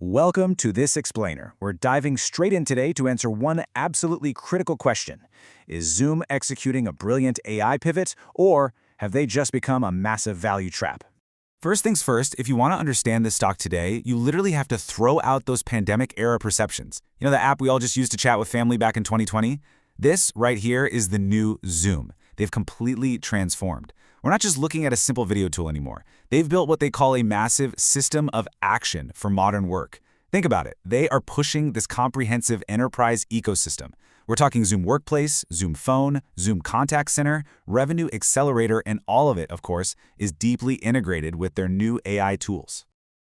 Welcome to This Explainer. We're diving straight in today to answer one absolutely critical question. Is Zoom executing a brilliant AI pivot, or have they just become a massive value trap? First things first, if you want to understand this stock today, you literally have to throw out those pandemic-era perceptions. You know the app we all just used to chat with family back in 2020? This right here is the new Zoom. They've completely transformed. We're not just looking at a simple video tool anymore. They've built what they call a massive system of action for modern work. Think about it. They are pushing this comprehensive enterprise ecosystem. We're talking Zoom Workplace, Zoom Phone, Zoom Contact Center, Revenue Accelerator, and all of it, of course, is deeply integrated with their new AI tools.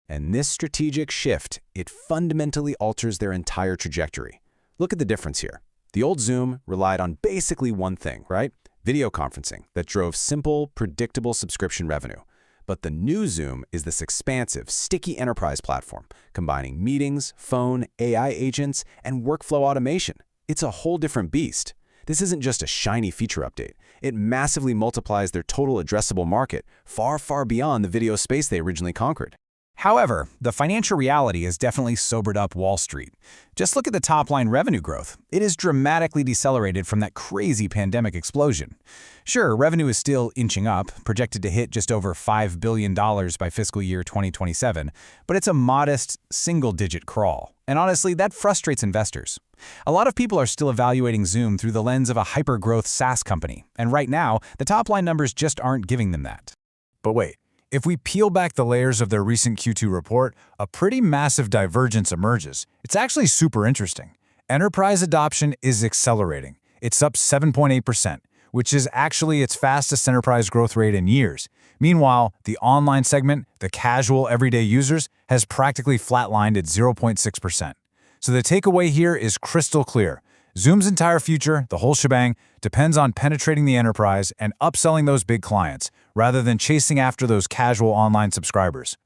And this strategic shift, it fundamentally alters their entire trajectory. Look at the difference here. The old Zoom relied on basically one thing, right? Video conferencing that drove simple, predictable subscription revenue. But the new Zoom is this expansive, sticky enterprise platform, combining meetings, phone, AI agents, and workflow automation. It's a whole different beast. This isn't just a shiny feature update. It massively multiplies their total addressable market, far, far beyond the video space they originally conquered. However, the financial reality has definitely sobered up Wall Street. Just look at the top-line revenue growth. It is dramatically decelerated from that crazy pandemic explosion. Sure, revenue is still inching up, projected to hit just over $5 billion by fiscal year 2027, but it's a modest, single-digit crawl. And honestly, that frustrates investors. A lot of people are still evaluating Zoom through the lens of a hyper-growth SaaS company, and right now, the top-line numbers just aren't giving them that. But wait. If we peel back the layers of their recent Q2 report, a pretty massive divergence emerges. It's actually super interesting. Enterprise adoption is accelerating. It's up 7.8%, which is actually its fastest enterprise growth rate in years. Meanwhile, the online segment, the casual everyday users, has practically flatlined at 0.6%. So the takeaway here is crystal clear. Zoom's entire future, the whole shebang, depends on penetrating the enterprise and upselling those big clients, rather than chasing after those casual online subscribers.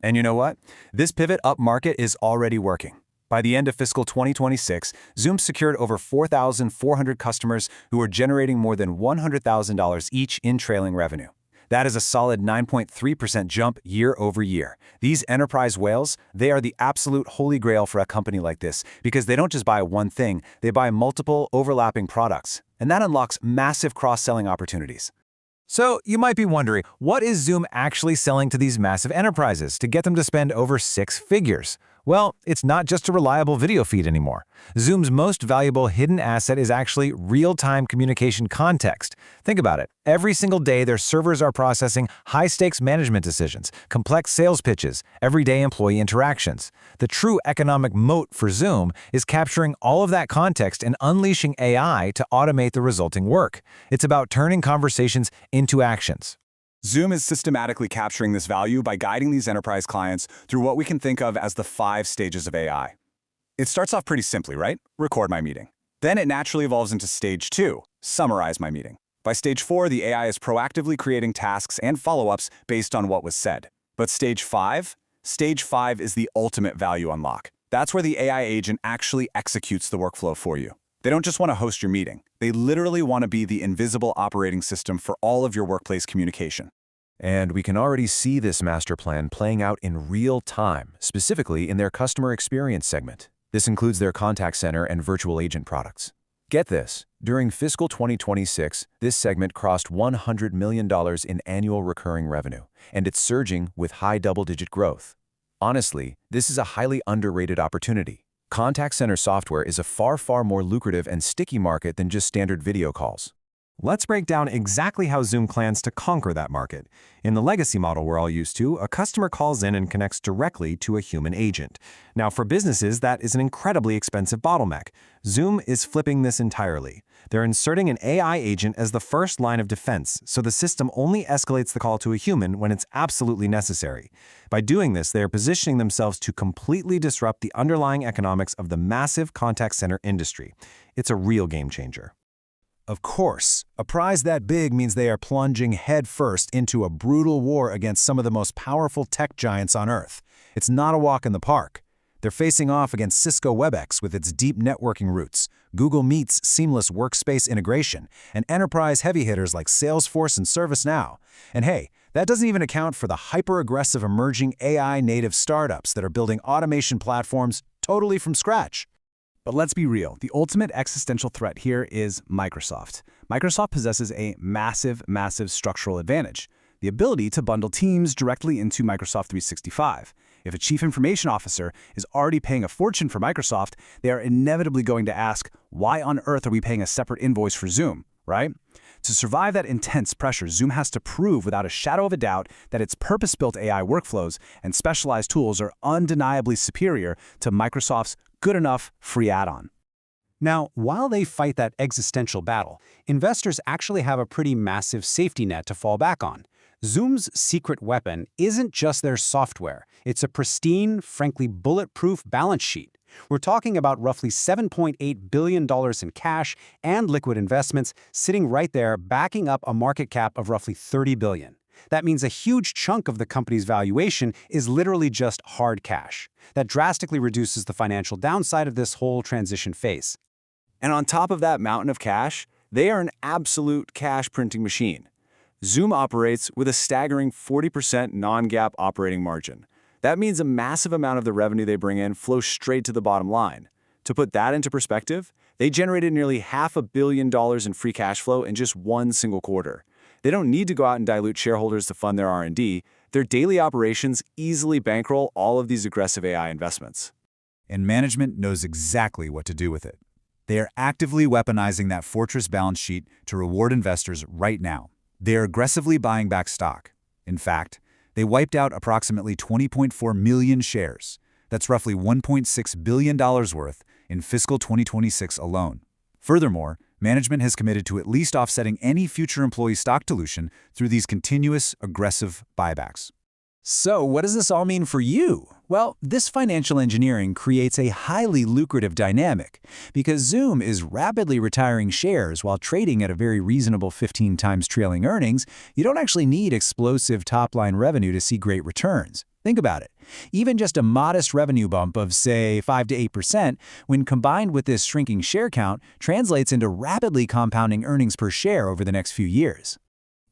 And you know what? This pivot up market is already working. By the end of fiscal 2026, Zoom secured over 4,400 customers who are generating more than $100,000 each in trailing revenue. That is a solid 9.3% jump year over year. These enterprise whales, they are the absolute holy grail for a company like this because they don't just buy one thing, they buy multiple overlapping products. And that unlocks massive cross-selling opportunities. So you might be wondering, what is Zoom actually selling to these massive enterprises to get them to spend over 6 figures? Well, it's not just a reliable video feed anymore. Zoom's most valuable hidden asset is actually real-time communication context. Think about it. Every single day, their servers are processing high-stakes management decisions, complex sales pitches, everyday employee interactions. The true economic moat for Zoom is capturing all of that context and unleashing AI to automate the resulting work. It's about turning conversations into actions. Zoom is systematically capturing this value by guiding these enterprise clients through what we can think of as the 5 stages of AI. It starts off pretty simply, right? Record my meeting. Then it naturally evolves into stage 2, summarize my meeting. By stage 4, the AI is proactively creating tasks and follow-ups based on what was said. But stage 5 is the ultimate value unlock. That's where the AI agent actually executes the workflow for you. They don't just want to host your meeting. They literally want to be the invisible operating system for all of your workplace communication. And we can already see this master plan playing out in real time, specifically in their customer experience segment. This includes their contact center and virtual agent products. Get this, during fiscal 2026, this segment crossed $100 million in annual recurring revenue, and it's surging with high double-digit growth. Honestly, this is a highly underrated opportunity. Contact center software is a far, far more lucrative and sticky market than just standard video calls. Let's break down exactly how Zoom plans to conquer that market. In the legacy model we're all used to, a customer calls in and connects directly to a human agent. Now, for businesses, that is an incredibly expensive bottleneck. Zoom is flipping this entirely. They're inserting an AI agent as the first line of defense, so the system only escalates the call to a human when it's absolutely necessary. By doing this, they are positioning themselves to completely disrupt the underlying economics of the massive contact center industry. It's a real game changer. Of course, a prize that big means they are plunging headfirst into a brutal war against some of the most powerful tech giants on Earth. It's not a walk in the park. They're facing off against Cisco WebEx with its deep networking roots, Google Meet's seamless workspace integration, and enterprise heavy hitters like Salesforce and ServiceNow. And hey, That doesn't even account for the hyper-aggressive emerging AI-native startups that are building automation platforms totally from scratch. But let's be real, the ultimate existential threat here is Microsoft. Microsoft possesses a massive structural advantage: the ability to bundle Teams directly into Microsoft 365. If a chief information officer is already paying a fortune for Microsoft, they are inevitably going to ask, why on earth are we paying a separate invoice for Zoom, right? To survive that intense pressure, Zoom has to prove without a shadow of a doubt that its purpose-built AI workflows and specialized tools are undeniably superior to Microsoft's good enough free add-on. Now, while they fight that existential battle, investors actually have a pretty massive safety net to fall back on. Zoom's secret weapon isn't just their software. It's a pristine, frankly bulletproof balance sheet. We're talking about roughly $7.8 billion in cash and liquid investments sitting right there backing up a market cap of roughly $30 billion. That means a huge chunk of the company's valuation is literally just hard cash. That drastically reduces the financial downside of this whole transition phase. And on top of that mountain of cash, they are an absolute cash printing machine. Zoom operates with a staggering 40% non-GAAP operating margin. That means a massive amount of the revenue they bring in flows straight to the bottom line. To put that into perspective, they generated nearly $500 million in free cash flow in just one single quarter. They don't need to go out and dilute shareholders to fund their R&D. Their daily operations easily bankroll all of these aggressive AI investments. And management knows exactly what to do with it. They are actively weaponizing that fortress balance sheet to reward investors right now. They are aggressively buying back stock. In fact, they wiped out approximately 20.4 million shares. That's roughly $1.6 billion worth in fiscal 2026 alone. Furthermore, management has committed to at least offsetting any future employee stock dilution through these continuous, aggressive buybacks. So what does this all mean for you? Well, this financial engineering creates a highly lucrative dynamic. Because Zoom is rapidly retiring shares while trading at a very reasonable 15 times trailing earnings, you don't actually need explosive top-line revenue to see great returns. Think about it. Even just a modest revenue bump of, say, 5 to 8%, when combined with this shrinking share count, translates into rapidly compounding earnings per share over the next few years.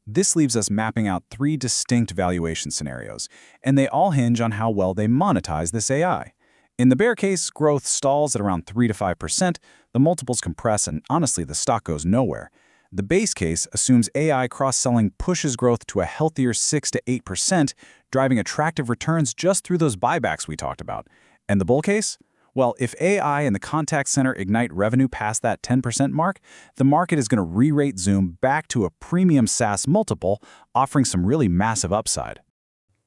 This leaves us mapping out 3 distinct valuation scenarios, and they all hinge on how well they monetize this AI. In the bear case, growth stalls at around 3 to 5%, the multiples compress, and honestly, the stock goes nowhere. The base case assumes AI cross-selling pushes growth to a healthier 6 to 8%, driving attractive returns just through those buybacks we talked about. And the bull case? Well, if AI and the contact center ignite revenue past that 10% mark, the market is going to re-rate Zoom back to a premium SaaS multiple, offering some really massive upside.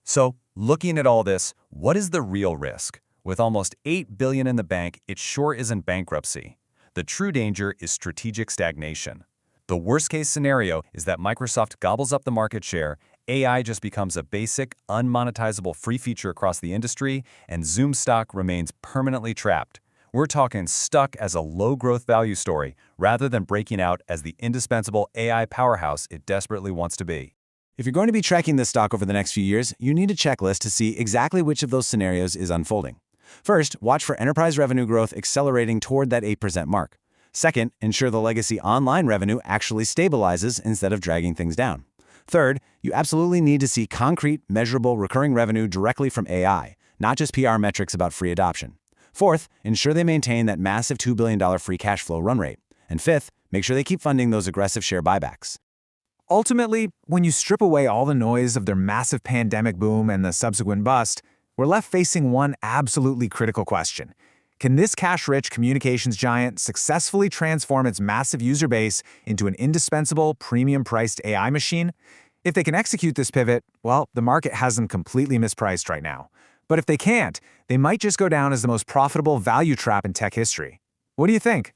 So, looking at all this, what is the real risk? With almost $8 billion in the bank, it sure isn't bankruptcy. The true danger is strategic stagnation. The worst-case scenario is that Microsoft gobbles up the market share, AI just becomes a basic, unmonetizable free feature across the industry, and Zoom stock remains permanently trapped. We're talking stuck as a low-growth value story, rather than breaking out as the indispensable AI powerhouse it desperately wants to be. If you're going to be tracking this stock over the next few years, you need a checklist to see exactly which of those scenarios is unfolding. First, watch for enterprise revenue growth accelerating toward that 8% mark. Second, ensure the legacy online revenue actually stabilizes instead of dragging things down. Third, you absolutely need to see concrete, measurable, recurring revenue directly from AI, not just PR metrics about free adoption. Fourth, ensure they maintain that massive $2 billion free cash flow run rate. And fifth, make sure they keep funding those aggressive share buybacks. Ultimately, when you strip away all the noise of their massive pandemic boom and the subsequent bust, we're left facing one absolutely critical question. Can this cash-rich communications giant successfully transform its massive user base into an indispensable, premium-priced AI machine? If they can execute this pivot, well, the market has them completely mispriced right now. But if they can't, they might just go down as the most profitable value trap in tech history. What do you think?